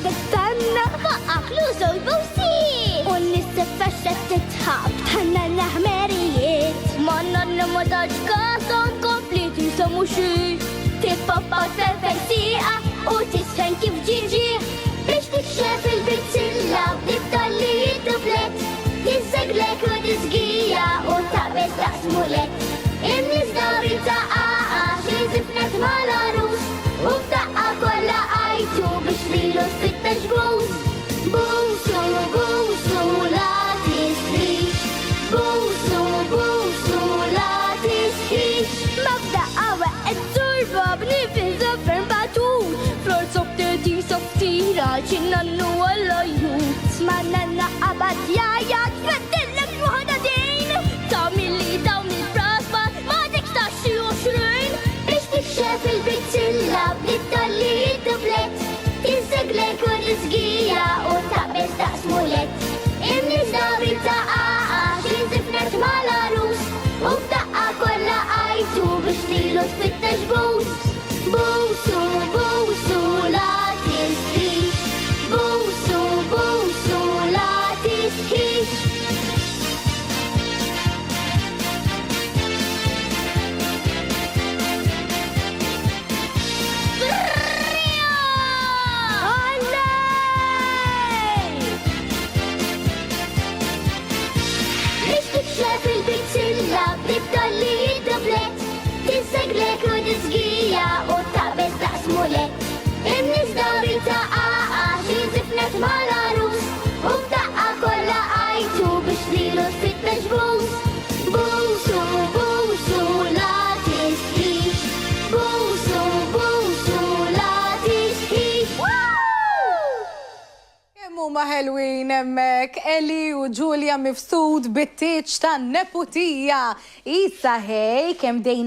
تستنى فأخلص البوسيت ولسه فشت تتحب تهنى مريت منن مدجكا som complete som moshi till pappa förfärsiga och till Svenke och Gigi Riktigt chef البتسلة بتضلي يدبلت تسجلك وتسقية وتعبت تحسمولت الناس داري تعاقا شيزفنت مالاروس وبتعا كل عيتو بشريلوس في التجبوس بوسو بوسو لا تسريش بوسو بوسو لا تسكيش مبدأ أوقات تربة بنفذ زفر باتول فلور صبتتي صفتيرا شنانو ولا يوت سمعنا أبد يا تفتلك مهددين تعملي داوني برافا ما تكتاش وشرين رشتك شاف البتسلة بتضلي يدبلت تسجلك ونسقية وتعبس تحسمولت الناس داري تعاقا شيزفنت مالاروس وبدقا كل عيتو بشليلوس في التجبوس بوسو بوسو لا تسكيش بوسو بوسو لا تسكيش شاف البتسلة بتضلي يدبلت تسجلك ونسقية وتعبس تحسمولت الناس داري تعاقا شيزفنت مالاروس وبدقا كل عيتو بشليلوس في التجبوس بوسو بوسو لا تسكيش بوسو بوسو لا تسكيش هما حلوين امك الي وجوليا مفسود بالتيتش تا النبوتية إيسا هي كم دينا